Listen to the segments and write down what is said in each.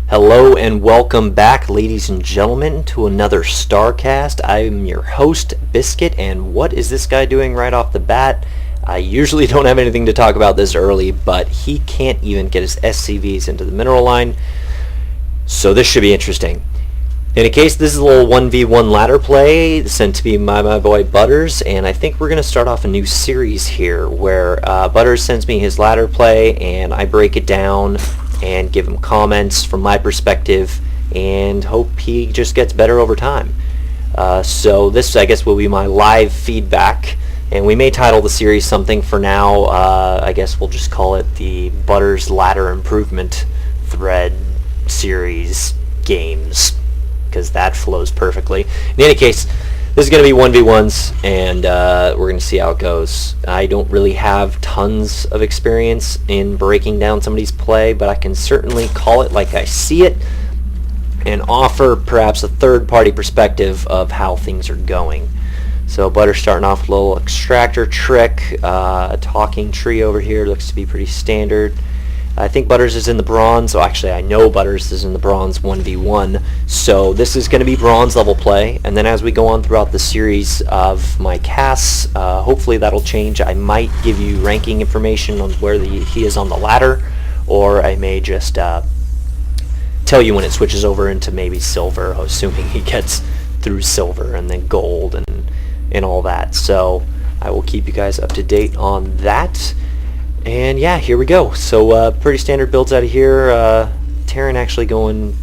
Hello and welcome back, ladies and gentlemen, to another STARCAST. I'm your host, Bisqit, and what is this guy doing right off the bat? I usually don't have anything to talk about this early, but he can't even get his SCVs into the mineral line, so this should be interesting. In any case, this is a little 1v1 ladder play sent to me by my boy Butters, and I think we're going to start off a new series here where Butters sends me his ladder play and I break it down and give him comments from my perspective and hope he just gets better over time. So this, I guess, will be my live feedback, and we may title the series something for now. I guess we'll just call it the Butters Ladder Improvement Thread Series Games, because that flows perfectly. In any case, this is going to be 1v1s, and we're going to see how it goes. I don't really have tons of experience in breaking down somebody's play, but I can certainly call it like I see it and offer perhaps a third-party perspective of how things are going. So Butter's starting off with a little extractor trick. A talking tree over here looks to be pretty standard. I think Butters is in the bronze. So actually, I know Butters is in the bronze 1v1. So this is going to be bronze level play. And then as we go on throughout the series of my casts, hopefully that'll change. I might give you ranking information on where he is on the ladder, or I may just tell you when it switches over into maybe silver, assuming he gets through silver and then gold and all that. So I will keep you guys up to date on that. And yeah, here we go. So pretty standard builds out of here. Terran actually going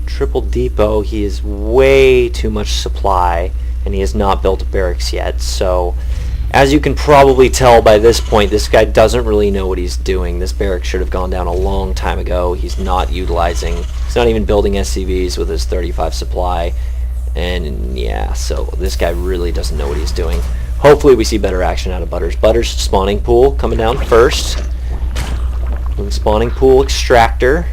triple depot. He is way too much supply, and he has not built a barracks yet. So as you can probably tell by this point, this guy doesn't really know what he's doing. This barracks should have gone down a long time ago. He's not utilizing, he's not even building SCVs with his 35 supply. And yeah, so this guy really doesn't know what he's doing. Hopefully we see better action out of Butters. Butters spawning pool coming down first. Spawning pool extractor.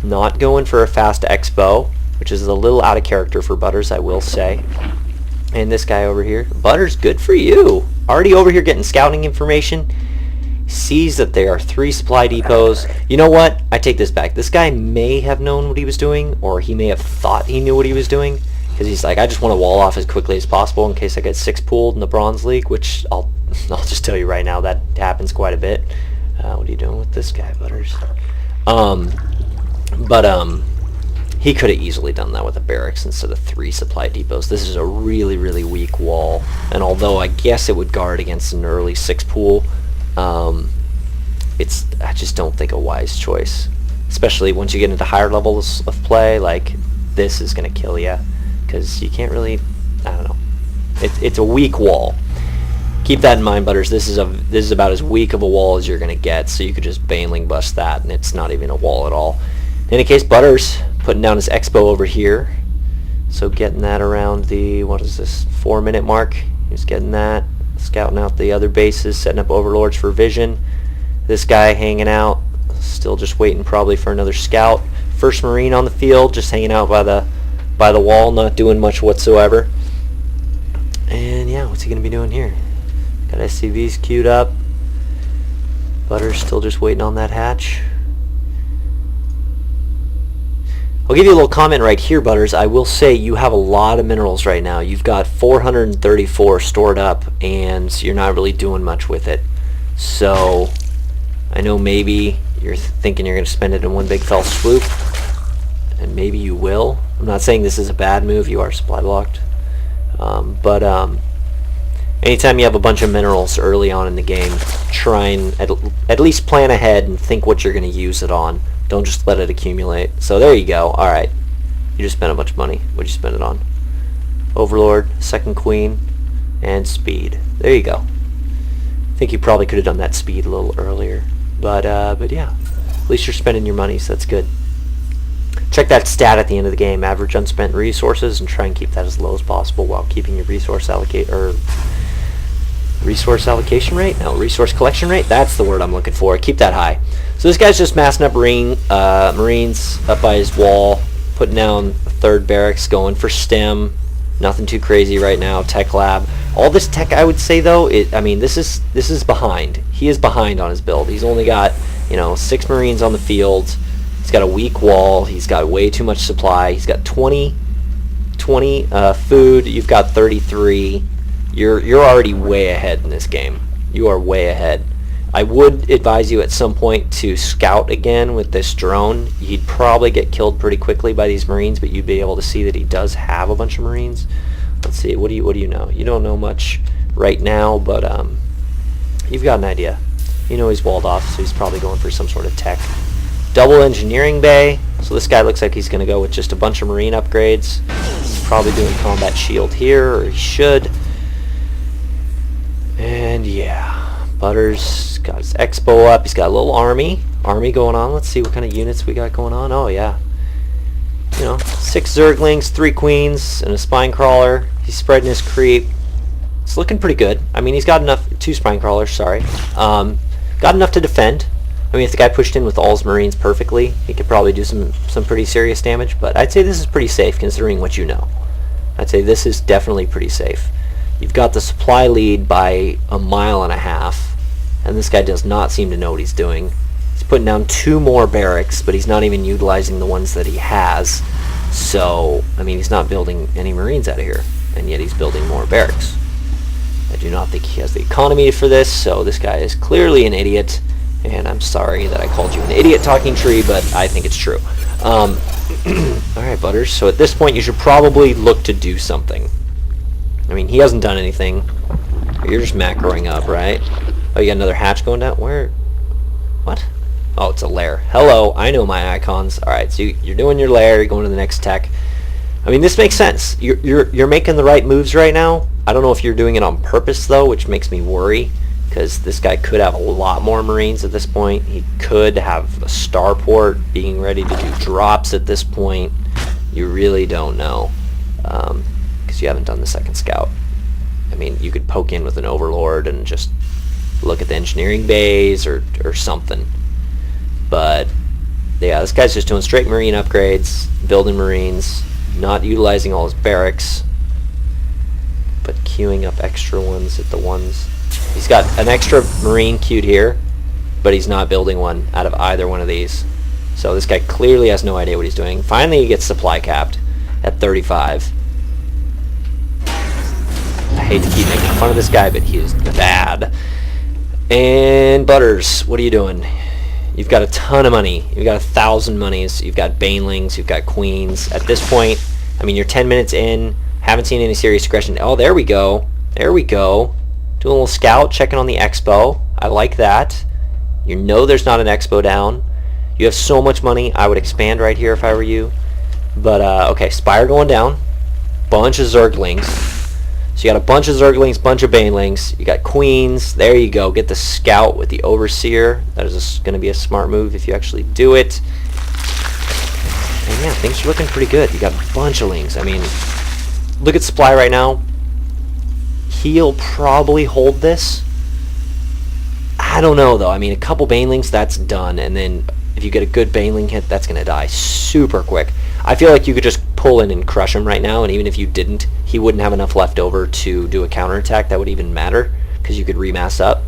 Not going for a fast expo, which is a little out of character for Butters, I will say. And this guy over here. Butters, good for you. Already over here getting scouting information. Sees that there are 3 supply depots. You know what? I take this back. This guy may have known what he was doing, or he may have thought he knew what he was doing. Because he's like, I just want to wall off as quickly as possible in case I get 6 pooled in the Bronze League, which I'll just tell you right now, that happens quite a bit. What are you doing with this guy, Butters? He could have easily done that with a barracks instead of 3 supply depots. This is a really, really weak wall, and although I guess it would guard against an early 6 pool, I just don't think a wise choice. Especially once you get into higher levels of play, like this is going to kill you. Because you can't really, I don't know. It's a weak wall. Keep that in mind, Butters. This is about as weak of a wall as you're gonna get. So you could just baneling bust that, and it's not even a wall at all. In any case, Butters putting down his expo over here. So getting that around the 4-minute mark. He's getting that, scouting out the other bases, setting up overlords for vision. This guy hanging out, still just waiting probably for another scout. First Marine on the field, just hanging out by the wall, not doing much whatsoever. And yeah, what's he going to be doing here? Got SCVs queued up. Butters still just waiting on that hatch. I'll give you a little comment right here, Butters. I will say you have a lot of minerals right now. You've got 434 stored up, and you're not really doing much with it. So I know maybe you're thinking you're going to spend it in one big fell swoop, and maybe you will. I'm not saying this is a bad move. You are supply blocked. But anytime you have a bunch of minerals early on in the game, try and at least plan ahead and think what you're going to use it on. Don't just let it accumulate. So there you go. Alright. You just spent a bunch of money. What'd you spend it on? Overlord, second queen, and speed. There you go. I think you probably could have done that speed a little earlier. But yeah. At least you're spending your money, so that's good. Check that stat at the end of the game, average unspent resources, and try and keep that as low as possible while keeping your resource allocation rate? No, resource collection rate? That's the word I'm looking for. Keep that high. So this guy's just massing up Marines up by his wall, putting down a 3rd barracks, going for STEM. Nothing too crazy right now. Tech lab. All this tech, I would say though, this is behind. He is behind on his build. He's only got 6 Marines on the field. He's got a weak wall. He's got way too much supply. He's got 20 food. You've got 33. You're already way ahead in this game. You are way ahead. I would advise you at some point to scout again with this drone. He'd probably get killed pretty quickly by these Marines, but you'd be able to see that he does have a bunch of Marines. Let's see. What do you know? You don't know much right now, but you've got an idea. You know he's walled off, so he's probably going for some sort of tech. Double engineering bay. So this guy looks like he's going to go with just a bunch of Marine upgrades. He's probably doing combat shield here, or he should. And yeah, Butters got his expo up. He's got a little army going on. Let's see what kind of units we got going on. Oh yeah, you know, 6 Zerglings, 3 Queens, and a Spine Crawler. He's spreading his creep. It's looking pretty good. I mean, he's got enough. 2 Spine Crawlers, sorry. Got enough to defend. I mean, if the guy pushed in with all his Marines perfectly, he could probably do some pretty serious damage, but I'd say this is pretty safe considering what you know. I'd say this is definitely pretty safe. You've got the supply lead by 1.5 miles, and this guy does not seem to know what he's doing. He's putting down 2 more barracks, but he's not even utilizing the ones that he has. So, I mean, he's not building any Marines out of here, and yet he's building more barracks. I do not think he has the economy for this, so this guy is clearly an idiot. And I'm sorry that I called you an idiot, Talking Tree, but I think it's true. Alright, Butters. So at this point, you should probably look to do something. I mean, he hasn't done anything. You're just macroing up, right? Oh, you got another hatch going down? Where? What? Oh, it's a lair. Hello, I know my icons. Alright, so you're doing your lair. You're going to the next tech. I mean, this makes sense. You're making the right moves right now. I don't know if you're doing it on purpose, though, which makes me worry. Because this guy could have a lot more Marines at this point. He could have a starport being ready to do drops at this point. You really don't know. Because you haven't done the second scout. I mean, you could poke in with an Overlord and just look at the engineering bays or something. But, yeah, this guy's just doing straight Marine upgrades, building Marines, not utilizing all his barracks, but queuing up extra ones at the ones. He's got an extra Marine queued here, but he's not building one out of either one of these. So this guy clearly has no idea what he's doing. Finally, he gets supply capped at 35. I hate to keep making fun of this guy, but he is bad. And Butters, what are you doing? You've got a ton of money. You've got 1,000 monies. You've got Banelings. You've got Queens. At this point, I mean, you're 10 minutes in. Haven't seen any serious aggression. Oh, there we go. There we go. Doing a little scout, checking on the expo. I like that. You know there's not an expo down. You have so much money. I would expand right here if I were you. But, okay, Spire going down. Bunch of Zerglings. So you got a bunch of Zerglings, bunch of Banelings. You got Queens. There you go. Get the scout with the Overseer. That is going to be a smart move if you actually do it. And yeah, things are looking pretty good. You got a bunch of Lings. I mean, look at supply right now. He'll probably hold this. I don't know, though. I mean, a couple Banelings, that's done. And then if you get a good Baneling hit, that's going to die super quick. I feel like you could just pull in and crush him right now, and even if you didn't, he wouldn't have enough left over to do a counterattack that would even matter, because you could remass up.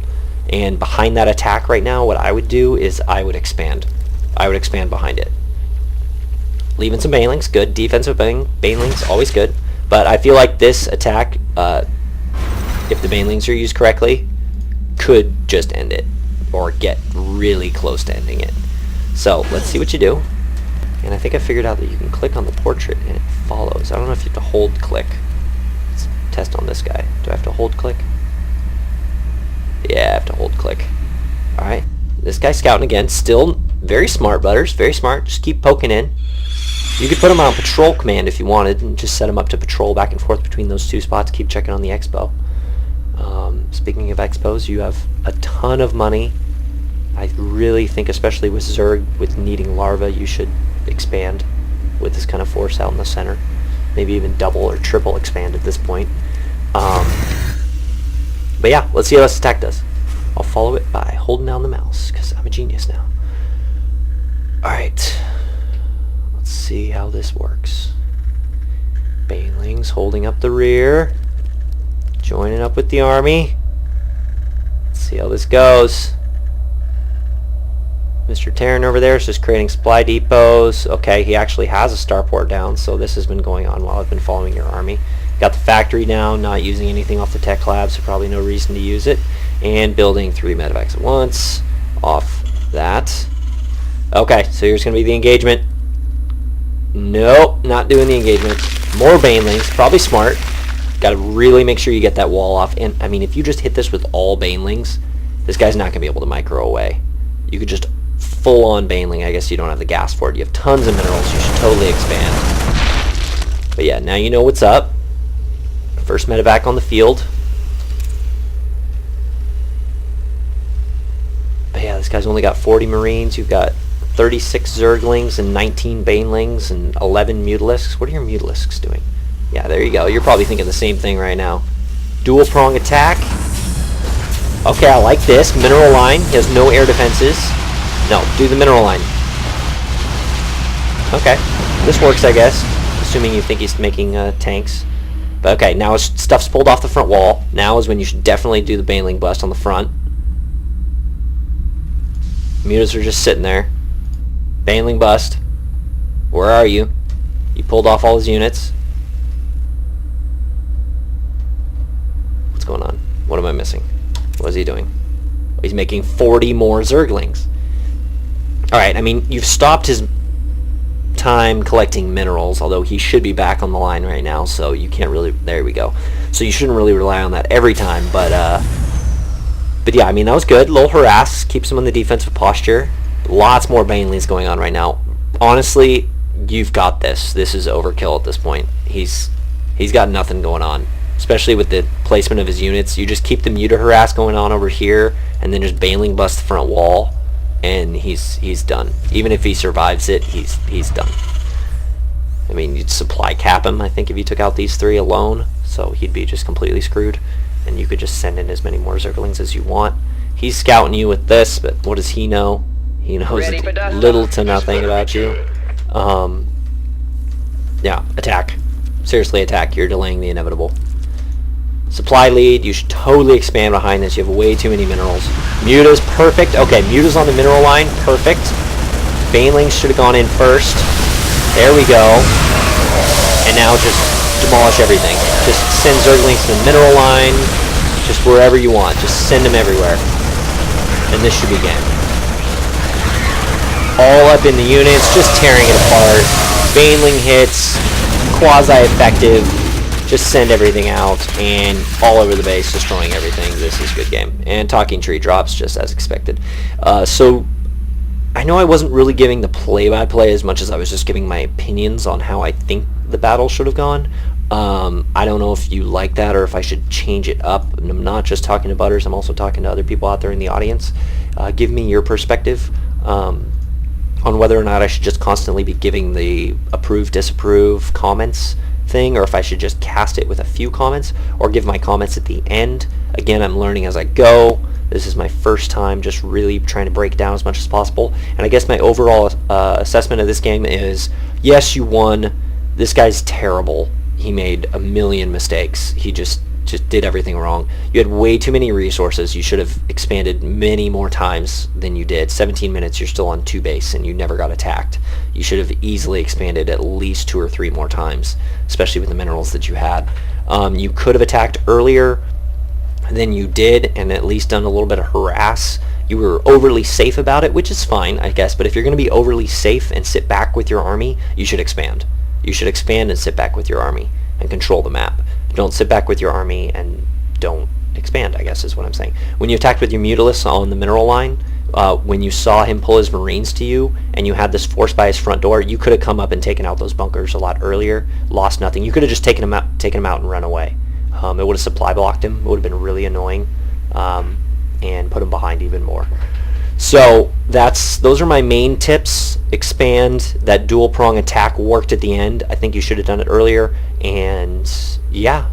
And behind that attack right now, what I would do is I would expand. I would expand behind it. Leaving some Banelings, good. Defensive Banelings, always good. But I feel like this attack, if the Banelings are used correctly, could just end it, or get really close to ending it. So, let's see what you do. And I think I figured out that you can click on the portrait and it follows. I don't know if you have to hold click. Let's test on this guy. Do I have to hold click? Yeah, I have to hold click. Alright. This guy's scouting again. Still very smart, Butters. Very smart. Just keep poking in. You could put him on patrol command if you wanted and just set him up to patrol back and forth between those 2 spots. Keep checking on the expo. Speaking of expos, you have a ton of money. I really think, especially with Zerg, with needing larva, you should expand with this kind of force out in the center. Maybe even double or triple expand at this point. But yeah, let's see how this attack does. I'll follow it by holding down the mouse, because I'm a genius now. Alright. Let's see how this works. Banelings holding up the rear. Joining up with the army. Let's see how this goes. Mr. Terran over there is just creating supply depots. Okay, he actually has a starport down, so this has been going on while I've been following your army. Got the factory down, not using anything off the tech lab, so probably no reason to use it. And building 3 medevacs at once. Off that. Okay, so here's going to be the engagement. Nope, not doing the engagement. More banelings, probably smart. Got to really make sure you get that wall off. And, I mean, if you just hit this with all banelings, this guy's not going to be able to micro away. You could just full-on baneling. I guess you don't have the gas for it. You have tons of minerals. You should totally expand. But yeah, now you know what's up. First medevac on the field. But yeah, this guy's only got 40 Marines. You've got 36 Zerglings and 19 banelings and 11 Mutalisks. What are your Mutalisks doing? Yeah, there you go. You're probably thinking the same thing right now. Dual prong attack. Okay, I like this. Mineral line. He has no air defenses. No, do the mineral line. Okay, this works, I guess. Assuming you think he's making tanks. But okay, now his stuff's pulled off the front wall. Now is when you should definitely do the baneling bust on the front. Mutas are just sitting there. Baneling bust. Where are you? He pulled off all his units. What's going on? What am I missing? What is he doing? He's making 40 more Zerglings. Alright, I mean, you've stopped his time collecting minerals, although he should be back on the line right now, so you can't really... There we go. So you shouldn't really rely on that every time, but yeah, I mean, that was good. Little harass, keeps him on the defensive posture. Lots more banelings going on right now. Honestly, you've got this. This is overkill at this point. He's got nothing going on, especially with the placement of his units. You just keep the muta harass going on over here, and then just baneling bust the front wall, and he's done. Even if he survives it, he's done. I mean, you'd supply cap him, I think, if you took out these 3 alone, so he'd be just completely screwed, and you could just send in as many more Zerglings as you want. He's scouting you with this, but what does he know? He knows little to nothing about you. Yeah, attack. Seriously, attack. You're delaying the inevitable. Supply lead, you should totally expand behind this. You have way too many minerals. Muta's perfect. Okay, Muta's on the mineral line. Perfect. Banelings should have gone in first. There we go. And now just demolish everything. Just send Zerglings to the mineral line. Just wherever you want. Just send them everywhere. And this should be game. All up in the units, just tearing it apart. Baneling hits. Quasi-effective. Just send everything out, and all over the base, destroying everything. This is a good game. And talking tree drops, just as expected. So, I know I wasn't really giving the play-by-play as much as I was just giving my opinions on how I think the battle should have gone. I don't know if you like that, or if I should change it up. And I'm not just talking to Butters, I'm also talking to other people out there in the audience. Give me your perspective on whether or not I should just constantly be giving the approve, disapprove comments thing, or if I should just cast it with a few comments, or give my comments at the end. Again, I'm learning as I go. This is my first time just really trying to break down as much as possible. And I guess my overall assessment of this game is, yes, you won. This guy's terrible. He made a million mistakes. He just did everything wrong. You had way too many resources. You should have expanded many more times than you did. 17 minutes, you're still on 2 base, and you never got attacked. You should have easily expanded at least 2 or 3 more times, especially with the minerals that you had. You could have attacked earlier than you did, and at least done a little bit of harass. You were overly safe about it, which is fine, I guess, but if you're going to be overly safe and sit back with your army, you should expand. You should expand and sit back with your army and control the map. Don't sit back with your army and don't expand, I guess is what I'm saying. When you attacked with your Mutalists on the mineral line, when you saw him pull his Marines to you and you had this force by his front door, you could have come up and taken out those bunkers a lot earlier, lost nothing. You could have just taken him out and run away. It would have supply blocked him. It would have been really annoying, and put him behind even more. So those are my main tips. Expand. That dual prong attack worked at the end. I think you should have done it earlier. And yeah,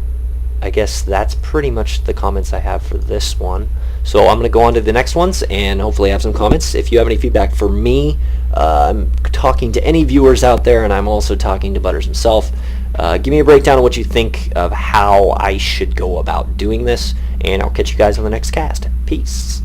I guess that's pretty much the comments I have for this one. So I'm going to go on to the next ones and hopefully have some comments. If you have any feedback for me, I'm talking to any viewers out there, and I'm also talking to Butters himself. Give me a breakdown of what you think of how I should go about doing this, and I'll catch you guys on the next cast. Peace.